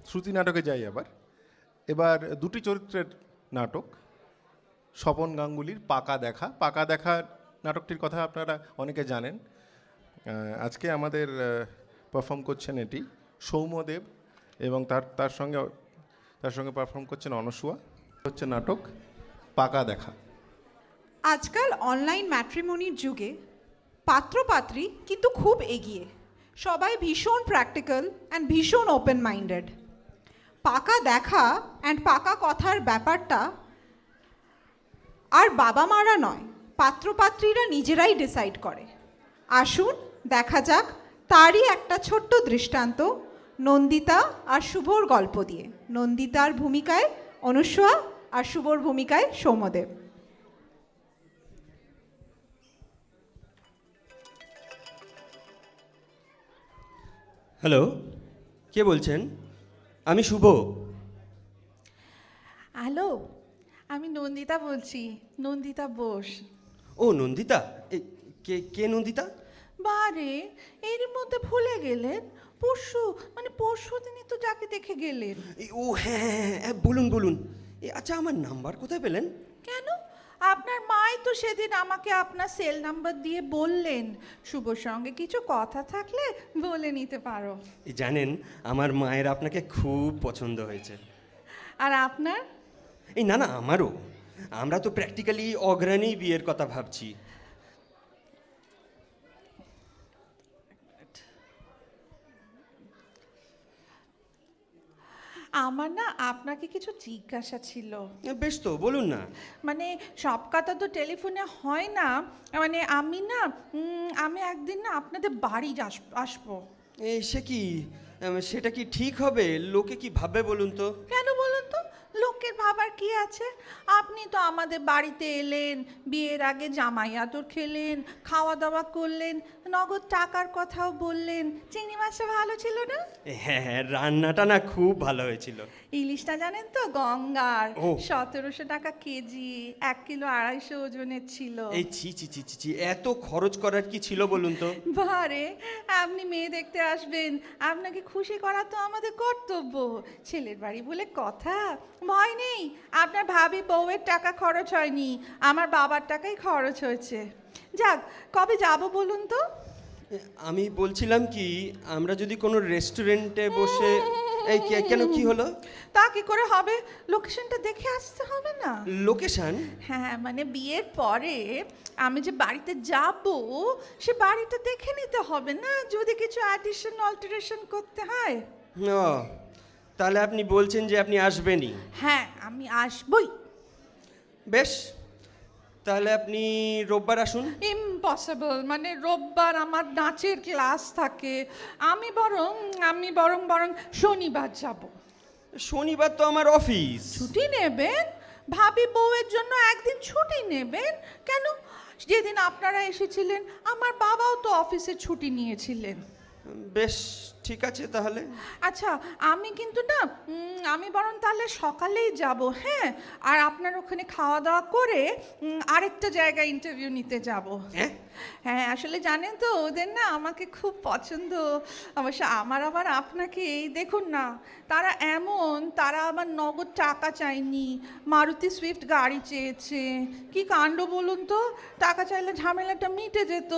শ্রুতি নাটকে যাই আবার। এবার দুটি চরিত্রের নাটক, স্বপন গাঙ্গুলির পাকা দেখা। পাকা দেখা নাটকটির কথা আপনারা অনেকে জানেন। আজকে আমাদের পারফর্ম করছেন এটি সৌম্যদেব এবং তার সঙ্গে পারফর্ম করছেন অনসুয়া। হচ্ছে নাটক পাকা দেখা। আজকাল অনলাইন ম্যাট্রিমনির যুগে পাত্রপাত্রী কিন্তু খুব এগিয়ে, সবাই ভীষণ প্র্যাকটিক্যাল অ্যান্ড ভীষণ ওপেন মাইন্ডেড। পাকা দেখা অ্যান্ড পাকা কথার ব্যাপারটা আর বাবা মারা নয়, পাত্রপাত্রীরা নিজেরাই ডিসাইড করে। আসুন দেখা যাক তারই একটা ছোট্ট দৃষ্টান্ত নন্দিতা আর শুভর গল্প দিয়ে। নন্দিতার ভূমিকায় অনুসুয়া আর শুভর ভূমিকায় সৌম্যদেব। হ্যালো, কে বলছেন? আমি শুভ। হ্যালো, আমি নন্দিতা বলছি, নন্দিতা বোস। ও নন্দিতা, কে কে নন্দিতা? বারে এর মধ্যে ভুলে গেলেন? পরশু দিনই তো যাকে দেখে গেলেন। ও হ্যাঁ হ্যাঁ হ্যাঁ, বলুন বলুন। আচ্ছা, আমার নাম্বার কোথায় পেলেন? কেন? আপনার মাই তো সেদিন আমাকে আপনার সেল নাম্বার দিয়ে বললেন শুভর সঙ্গে কিছু কথা থাকলে বলে নিতে পারো। জানেন, আমার মায়ের আপনাকে খুব পছন্দ হয়েছে। আর আপনার? না না, আমারও। আমরা তো প্র্যাকটিক্যালি অগ্রাণী বিয়ের কথা ভাবছি। আমার না আপনাকে কিছু জিজ্ঞাসা ছিল। বেশ তো, বলুন না। মানে সব কথা তো টেলিফোনে হয় না। মানে আমি একদিন না আপনাদের বাড়ি আসবো। সে কি, সেটা কি ঠিক হবে? লোকে কি ভাববে বলুন তো? কেন বলুন তো? লোকের ভাবার কি আছে? আপনি তো আমাদের বাড়িতে এলেন, বিয়ের আগে জামাই আদর খেলেন, খাওয়া দাওয়া করলেন, নগদ টাকার কথাও বললেন। চিংড়ি মাছটা ভালো ছিল না? হ্যাঁ হ্যাঁ, রান্নাটা না খুব ভালো হয়েছিল। ইলিশটা জানেন তো গঙ্গার, ও। 1700 টাকা কেজি, 1 কিলো 250 ওজনের ছিল। এই ছি ছি ছি ছি ছি, এত খরচ করার কি ছিল বলুন তো? বারে, আপনি মেয়ে দেখতে আসবেন, আপনাকে খুশি করা তো আমাদের কর্তব্য। ছেলের বাড়ি বলে কথা, ভয় নেই। আপনার ভাবি বউয়ের টাকা খরচ হয়নি, আমার বাবার টাকাই খরচ হয়েছে। যাক, কবে যাব বলুন তো? আমি বলছিলাম কি, আমরা যদি কোনো রেস্টুরেন্টে বসে কেন, কি হলো? তা কি করে হবে? লোকেশনটা দেখে আসতে হবে না? লোকেশন? হ্যাঁ, মানে বিয়ের পরে আমি যে বাড়িতে যাব, সে বাড়িটা দেখে নিতে হবে না, যদি কিছু অ্যাডিশন অল্টারেশন করতে হয়। ও, তাহলে আপনি বলছেন যে আপনি আসবেনই? হ্যাঁ, আমি আসবই। বেশ, তাহলে আপনি রোববার আসুন। ইম্পসিবল, মানে রোববার আমার নাচের ক্লাস থাকে। আমি বরং শনিবার যাব। শনিবার তো আমার অফিস। ছুটি নেবেন? ভাবি বউয়ের জন্য একদিন ছুটি নেবেন কেন? যেদিন আপনারা এসেছিলেন আমার বাবাও তো অফিসে ছুটি নিয়েছিলেন। বেশ, ঠিক আছে তাহলে। আচ্ছা, আমি কিন্তু না আমি বরং তাহলে সকালেই যাব। হ্যাঁ, আর আপনার ওখানে খাওয়া দাওয়া করে আরেকটা জায়গায় ইন্টারভিউ নিতে যাব। হ্যাঁ, আসলে জানেন তো ওদের না আমাকে খুব পছন্দ। অবশ্য আমার আবার আপনাকে, এই দেখুন না, তারা আমার নগদ টাকা চায়নি, মারুতি সুইফট গাড়ি চেয়েছে। কি কাণ্ড বলুন তো? টাকা চাইলে ঝামেলাটা মিটে যেত।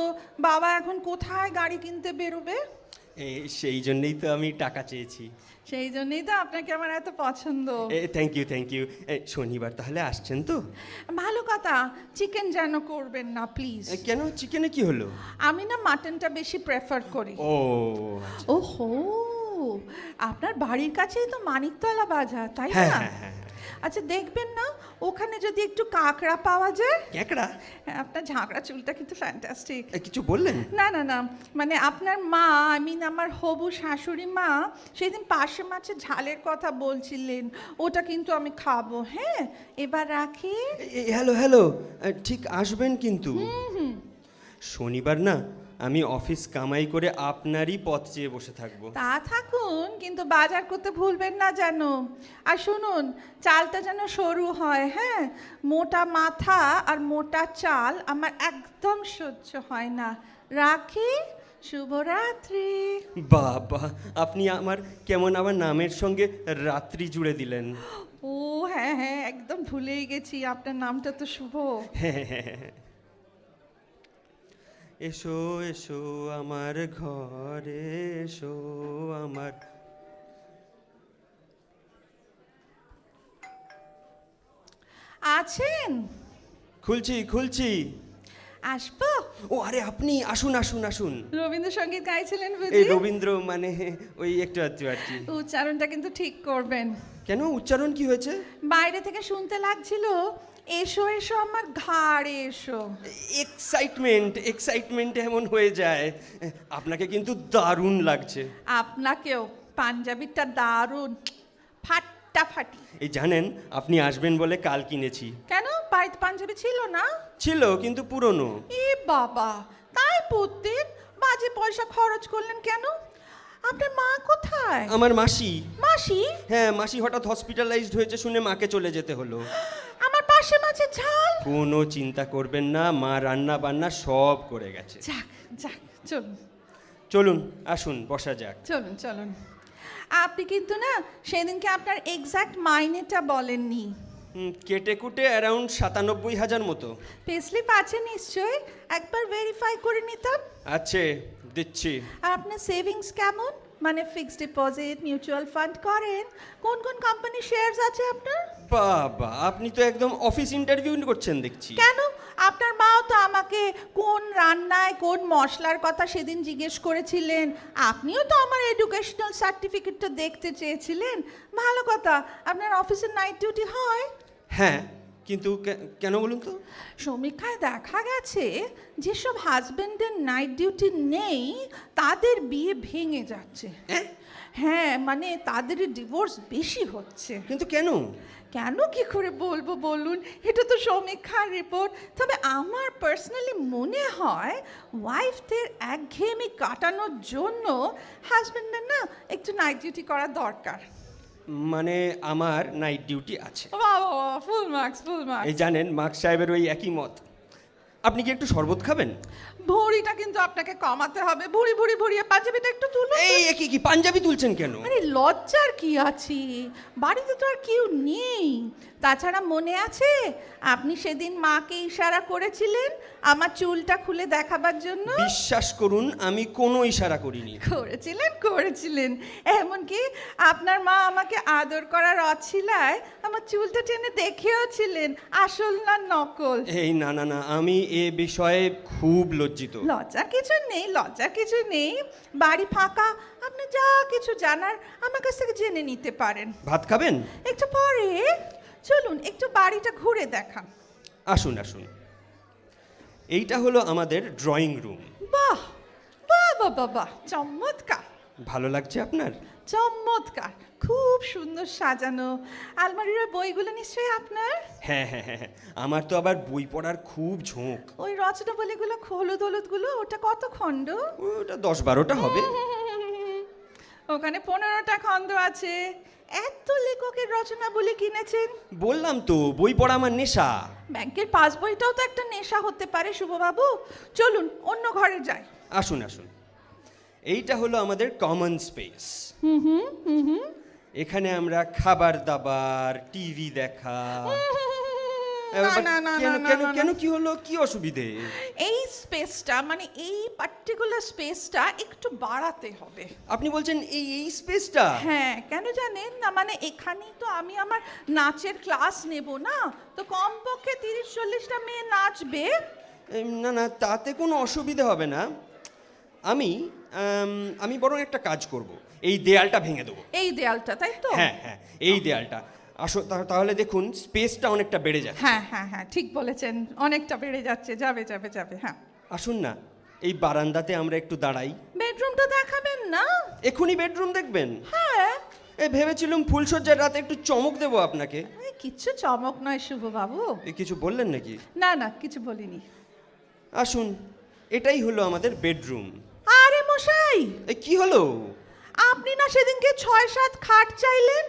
বাবা এখন কোথায় গাড়ি কিনতে বেরোবে? সেই জন্যই তো আমি টাকা চেয়েছি। সেই জন্যই তো আপনাকে আমার এত পছন্দ। Thank you thank you. শনিবার তাহলে আসছেন তো? ভালো কথা, চিকেন যেন করবেন না প্লিজ। কেন, চিকেনে কি হলো? আমি না মাটনটা বেশি প্রেফার করি। ও ওহো, আপনার বাড়ির কাছেই তো মানিকতলা বাজার, তাই হ্যাঁ না? হ্যাঁ হ্যাঁ। আচ্ছা, দেখবেন না ওখানে যদি একটু কাঁকড়া পাওয়া যায়। ক্যাকড়া? হ্যাঁ, আপনার ঝাঁকড়া চুলটা কিন্তু ফ্যান্টাস্টিক। কিছু বললেন? না, মানে আপনার মা, আমার হবু শাশুড়ি মা সেদিন পার্শে মাছের ঝালের কথা বলছিলেন, ওটা কিন্তু আমি খাবো। হ্যাঁ, এবার রাখি। হ্যালো হ্যালো, ঠিক আসবেন কিন্তু? শনিবার না আমি অফিস কামাই করে আপনারই পথ চেয়ে বসে থাকবো। তা থাকুন, কিন্তু বাজার করতে ভুলবেন না যেন। আর শুনুন, চালটা যেন সরু হয়। হ্যাঁ, মোটা মাথা আর মোটা চাল আমার একদম সহ্য হয় না। রাখি, শুভরাত্রি। বাবা, আপনি আমার কেমন আবার নামের সঙ্গে রাত্রি জুড়ে দিলেন। ও হ্যাঁ হ্যাঁ, একদম ভুলেই গেছি, আপনার নামটা তো শুভ। এসো এসো আমার ঘরে, এসো আমার। আছেন? খুলছি খুলছি। আসবো? ও আরে আপনি আসুন আসুন আসুন। রবীন্দ্রসঙ্গীত গাইছিলেন এই বুঝি? রবীন্দ্র মানে ওই একটু আধটু আর কি। উচ্চারণটা কিন্তু ঠিক করবেন। কেন, উচ্চারণ কি হয়েছে? বাইরে থেকে শুনতে লাগছিল এসো এসো আমার ঘাড়ে এসো। এক্সাইটমেন্ট এমন হয়ে যায়। আপনাকে কিন্তু দারুণ লাগছে। আপনাকেও, পাঞ্জাবিটা দারুণ ফাটাফাটি। এই জানেন, আপনি আসবেন বলে কাল কিনেছি। কেন, বাড়িতে পাঞ্জাবি ছিল না? ছিল কিন্তু পুরনো। এ বাবা, তাই পড়তেন? বাজে পয়সা খরচ করলেন কেন? আপনার মা কোথায়? আমার মাসি। মাসি? হ্যাঁ, মাসি হঠাৎ হসপিটালাইজড হয়েছে শুনে মাকে চলে যেতে হলো। আমার পাশে মাছের ঝাল। কোনো চিন্তা করবেন না, মা রান্না বান্না সব করে গেছে। যাক যাক, চলুন চলুন আসুন, বসা যাক। চলুন চলুন। আপনি কিন্তু না সেদিনকে আপনার এক্সাক্ট মাইনেটা বলেননি। কেটে কুটে অ্যারাউন্ড ৯৭,০০০ মতো পেস্লিপ আছে নিশ্চয়ই, একবার ভেরিফাই করে নিতাম। আছে, দিচ্ছি। আর আপনার সেভিংস কেমন? মানে ফিক্সড ডিপোজিট, মিউচুয়াল ফান্ড করেন? কোন কোন কোম্পানির শেয়ারস আছে আপনার? বাবা, আপনি তো একদম অফিস ইন্টারভিউ করছেন দেখছি। কেন, আপনার মাও তো আমাকে কোন রান্নায় কোন মশলার কথা সেদিন জিজ্ঞেস করেছিলেন। আপনিও তো আমার এডুকেশনাল সার্টিফিকেটটা দেখতে চেয়েছিলেন। ভালো কথা, আপনার অফিসের নাইট ডিউটি হয়? হ্যাঁ, কিন্তু কেন বলুন তো? সমীক্ষায় দেখা গেছে যেসব হাজবেন্ডের নাইট ডিউটি নেই তাদের বিয়ে ভেঙে যাচ্ছে। হ্যাঁ, মানে তাদের ডিভোর্স বেশি হচ্ছে। কিন্তু কেন? কেন কি করে বলবো বলুন, এটা তো সমীক্ষার রিপোর্ট। তবে আমার পার্সোনালি মনে হয় ওয়াইফদের একঘেয়েমি কাটানোর জন্য হাজবেন্ডের না একটু নাইট ডিউটি করা দরকার। মানে আমার নাইট ডিউটি আছে। Full marks full marks. এই জানেন, মার্ক সাহেবের ওই একই মত। আপনি কি একটু শরবত খাবেন? ভুঁড়িটা কিন্তু আপনাকে কমাতে হবে। ভুঁড়ি ভুঁড়ি ভুঁড়িয়ে পাঞ্জাবিটা একটু তুলুন। এই কি পাঞ্জাবি তুলছেন কেন? আরে লজ্জার কি আছে, বাড়িতে তো আর কেউ নেই। তাছাড়া মনে আছে আপনি সেদিন মাকে ইশারা করেছিলেন আমার চুলটা খুলে দেখাবার জন্য? বিশ্বাস করুন, আমি কোনো ইশারা করিনি। করেছিলেন। এমনকি আপনার মা আমাকে আদর করার অছিলায় আমার চুলটা টেনে দেখেওছিলেন আসল না নকল। এই না না না, আমি এ বিষয়ে খুব লজ্জিত। লজ্জার কিছু নেই। বাড়ি ফাঁকা, আপনি যা কিছু জানার আমার কাছ থেকে জেনে নিতে পারেন। ভাত খাবেন? একটু পরে। চলুন একটু বাড়িটা ঘুরে দেখান। আসুন আসুন। এইটা হলো আমাদের ড্রয়িং রুম। বাহ বাহ বাহ বাহ বাহ, চমৎকার। ভালো লাগছে আপনার? চমৎকার, খুব সুন্দর সাজানো। আলমারির ওই বইগুলো নিশ্চয়ই আপনার? হ্যাঁ হ্যাঁ হ্যাঁ হ্যাঁ, আমার তো আবার বই পড়ার খুব ঝোঁক। ওই রচনাবলীগুলো হলুদ হলুদগুলো, ওটা কত খণ্ড? ওটা ১০-১২টা হবে। ওখানে 15টা খণ্ড আছে। এত লেখকের রচনাবলী কিনেছেন? বললাম তো, বই পড়া আমার নেশা। ব্যাংকের পাস বইটাও তো একটা নেশা হতে পারে শুভবাবু। চলুন অন্য ঘরে যাই। আসুন আসুন। এইটা হলো আমাদের কমন স্পেস। এখানে আমরা খাবার দাবার, টিভি দেখা। কেন কি হলো, কি অসুবিধে? এই স্পেসটা, মানে এই পার্টিকুলার স্পেসটা একটু বাড়াতে হবে। আপনি বলছেন এই স্পেসটা? হ্যাঁ, কেন জানেন না, মানে এখানেই তো আমি আমার নাচের ক্লাস নেব না, তো কমপক্ষে 30-40টা মেয়ে নাচবে। না না, তাতে কোনো অসুবিধে হবে না। আমি বরং একটা কাজ করব, এই দেয়ালটা ভেঙে দেবো। এই দেয়ালটা, তাই তো? হ্যাঁ হ্যাঁ, এই দেয়ালটা। তাহলে দেখুন স্পেসটা অনেকটা বেড়ে যাচ্ছে। হ্যাঁ হ্যাঁ হ্যাঁ, ঠিক বলেছেন, অনেকটা বেড়ে যাচ্ছে। যাবে। হ্যাঁ, আসুন না, এই বারান্দাতে আমরা একটু দাঁড়াই। বেডরুমটা দেখাবেন না? এখনই বেডরুম দেখবেন? হ্যাঁ। ভেবেছিলাম ফুলসজ্জার রাতে একটু চমক দেবো আপনাকে। কিচ্ছু চমক নয় শুভবাবু। কিছু বললেন নাকি? না, কিছু বলিনি। আসুন, এটাই হলো আমাদের বেডরুম। আরে মশাই, কি হলো? আপনি না সেদিনকে 6-7 খাট চাইলেন?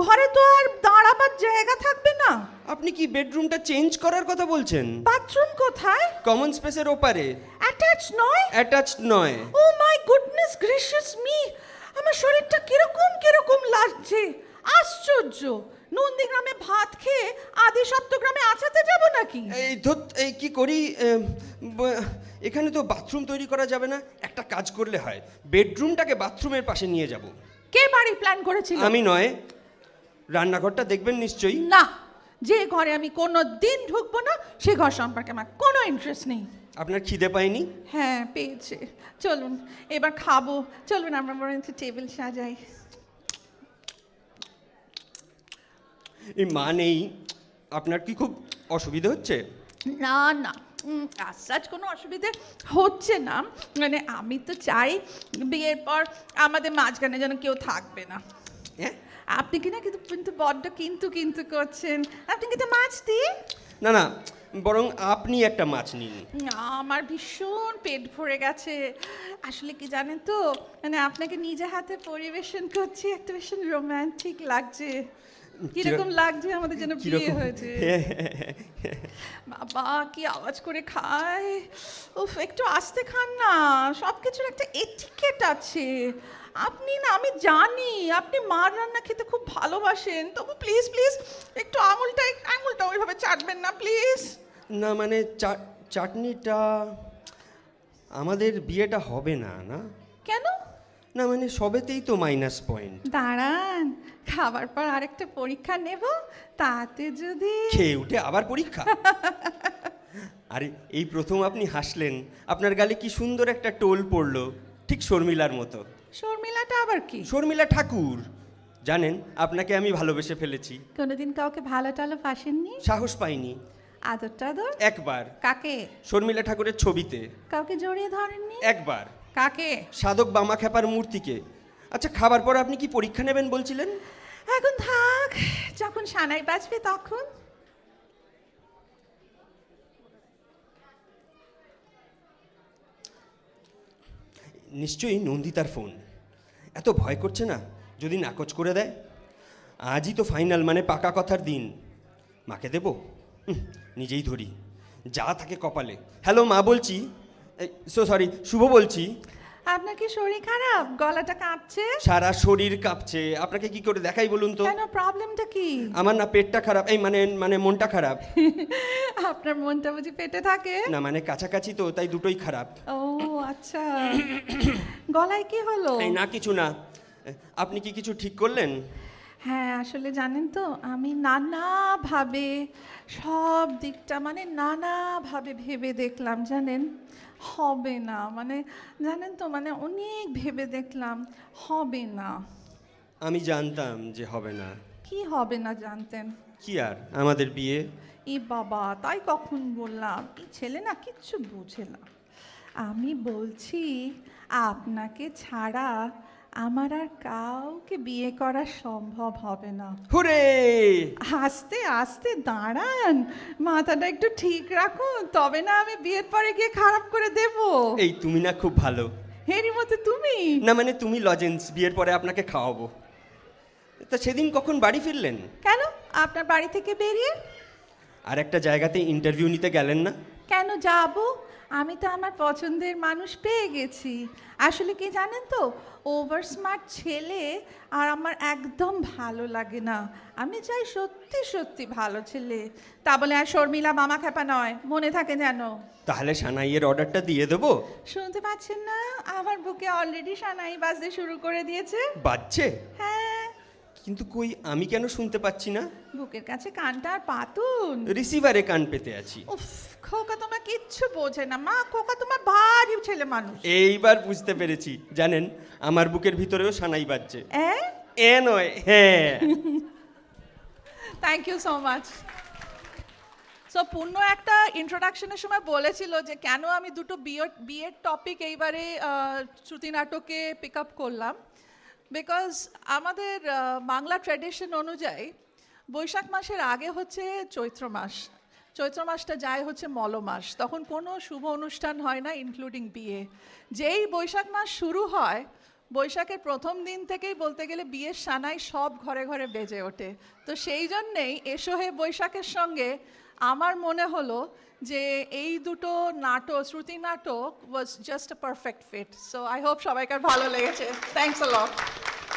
ঘরে তো আর দাঁড়াবার জায়গা থাকবে না। আপনি কি বেডরুমটা চেঞ্জ করার কথা বলছেন? বাথরুম কোথায়? কমন স্পেসের ওপারে। অ্যাটাচ নয়? অ্যাটাচড নয়। ও মাই গুডনেস গ্রেসিয়াস মি, আমার শরীরটা কিরকম কিরকম লাগছে। আশ্চর্য, নন্দীগ্রামে ভাত খেয়ে আদি সপ্তগ্রামে আছাতে যাব নাকি? এই ধত, এই কি করি, এখানে তো বাথরুম তৈরি করা যাবে না। একটা কাজ করলে হয়, বেডরুমটাকে বাথরুমের পাশে নিয়ে যাব। কে বাড়ি প্ল্যান করেছিল? আমি নয়। রান্নাঘরটা দেখবেন নিশ্চয়ই। না, যে ঘরে আমি কোনো দিন ঢুকবো না সে ঘর সম্পর্কে আমার কোনো ইন্টারেস্ট নেই। আপনার খিদে পায়নি? হ্যাঁ পেয়েছে, চলুন এবার খাবো, চলুন আমরা বরং টেবিল সাজাই। এই মা নেই, আপনার কি খুব অসুবিধা হচ্ছে? না না, আজ কোনো অসুবিধে হচ্ছে না, মানে আমি তো চাই বিয়ের পর আমাদের মাঝখানে যেন কেউ থাকবে না। হ্যাঁ, আপনি কি না কিন্তু কিন্তু বড্ড কিন্তু কিন্তু করছেন। আপনি কিন্তু মাছ দিয়ে। না না, বরং আপনি একটা মাছ নিন। আমার ভীষণ পেট ভরে গেছে। আসলে কি জানেন তো, মানে আপনাকে নিজে হাতে পরিবেশন করছি, একটা ভীষণ রোমান্টিক লাগছে। কিরকম লাগছে আমাদের যেন বিয়ে হয়েছে। বাবা কি আওয়াজ করে খায়, উফ একটু আস্তে খান না, সব কিছুর একটা এটিকেট আছে। আপনি না, আমি জানি আপনি মার রান্না খেতে খুব ভালোবাসেন, তবু প্লিজ প্লিজ একটু আঙুলটা ওইভাবে চাটবেন না প্লিজ। না মানে চাটনিটা, আমাদের বিয়েটা হবে না। না কেন? না মানে সবেতেই তো মাইনাস পয়েন্ট। দাঁড়ান, খাবার পর আরেকটা পরীক্ষা নেব, তাতে যদি খেয়ে উঠে আবার পরীক্ষা। আরে এই প্রথম আপনি হাসলেন, আপনার গালে কি সুন্দর একটা টোল পড়লো, ঠিক শর্মিলার মতো। শর্মিলাটা আবার কি? শর্মিলা ঠাকুর। জানেন, আপনাকে আমি ভালোবেসে ফেলেছি। কোনোদিন কাউকে ভালো টালো বাসেননি? সাহস পাইনি। আদর টাদর? একবার কাকে? শর্মিলা ঠাকুরের ছবিতে। কাউকে জড়িয়ে ধরেননি? একবার কাকে? সাধক বামা খেপার মূর্তিকে। আচ্ছা, খাবার পর আপনি কি পরীক্ষা নেবেন বলছিলেন? এখন থাক, যখন সানাই বাজবে তখন। নিশ্চয়ই নন্দিতার ফোন। এত ভয় করছে না যদি নাকচ করে দেয়? আজই তো ফাইনাল, মানে পাকা কথার দিন। মাকে দেবো? নিজেই ধরি, যা থাকে কপালে। হ্যালো মা, বলছি, সরি, শুভ বলছি। আপনার কি শরীর খারাপ? গলাটা কাঁপছে। সারা শরীর কাঁপছে। আপনাকে কি করে দেখাই বলুন তো? কেন, প্রবলেমটা কি? আমার না পেটটা খারাপ, এই মানে মনটা খারাপ। আপনার মনটা বুঝি পেটে থাকে? না মানে কাছাকাছি তো, তাই দুটোই খারাপ। ও আচ্ছা, গলায় কি হলো? এই না, কিছু না। আপনি কি কিছু ঠিক করলেন? হ্যাঁ আসলে জানেন তো, আমি নানাভাবে সব দিকটা মানে নানাভাবে ভেবে দেখলাম, জানেন হবে না, মানে জানেন তো, মানে অনেক ভেবে দেখলাম হবে না। আমি জানতাম যে হবে না। কি হবে না জানতেন? কি আর, আমাদের বিয়ে। ই বাবা, তাই কখন বললাম? এই ছেলে না কিচ্ছু বোঝে না। আমি বলছি আপনাকে ছাড়া আমার আর কাউকে বিয়ে করা সম্ভব হবে না। হুরে! আস্তে আস্তে দাঁড়ান, মাথাটা একটু ঠিক রাখুন, তবে না আমি বিয়ের পরে গিয়ে খারাপ করে দেব। এই তুমি না খুব ভালো। হেরি মতো তুমি না মানে তুমি লজেন্স, বিয়ের পরে আপনাকে খাওয়াবো। তা সেদিন কখন বাড়ি ফিরলেন? কেন, আপনার বাড়ি থেকে বেরিয়ে? আর একটা জায়গাতে ইন্টারভিউ নিতে গেলেন না? কেন যাব, আমি তো আমার পছন্দের মানুষ পেয়ে গেছি। আসলে কি জানেন তো, ওভার স্মার্ট ছেলে আর আমার একদম ভালো লাগে না। আমি চাই সত্যি সত্যি ভালো ছেলে। তা বলে আর শর্মিলা মামা খেপা নয়, মনে থাকে যেন। তাহলে সানাইয়ের অর্ডারটা দিয়ে দেবো? শুনতে পাচ্ছেন না, আমার বুকে অলরেডি সানাই বাজতে শুরু করে দিয়েছে। বাজছে? হ্যাঁ। কিন্তু কই, আমি কেন শুনতে পাচ্ছি না? বুকের কাছে কানটা আর পাতুন। রিসিভারে কান পেতে আছি। উফ, খোকা তোমার কিচ্ছু বোঝে না মা, খোকা তোমার ভারী ছেলে মানুষ। এইবার বুঝতে পেরেছি। জানেন, আমার বুকের ভিতরেও সানাই বাজছে। এ নয়, হ্যাঁ। Thank you so much. So পূর্ণ একটা ইন্ট্রোডাকশনের সময় বলেছিল যে কেন আমি দুটো বিয়ের টপিক এইবারে শ্রুতি নাটকে পিক আপ করলাম, বিকজ আমাদের বাংলা ট্র্যাডিশন অনুযায়ী বৈশাখ মাসের আগে হচ্ছে চৈত্র মাস। চৈত্র মাসটা যায় হচ্ছে মল মাস, তখন কোনো শুভ অনুষ্ঠান হয় না ইনক্লুডিং বিয়ে। যেই বৈশাখ মাস শুরু হয় বৈশাখের প্রথম দিন থেকেই বলতে গেলে বিয়ের সানাই সব ঘরে ঘরে বেজে ওঠে। তো সেই জন্যেই এসো হে বৈশাখের সঙ্গে আমার মনে হলো যে এই দুটো নাটক, শ্রুতি নাটক was just a perfect fit. So I hope সবাইকার ভালো লেগেছে। Thanks a lot.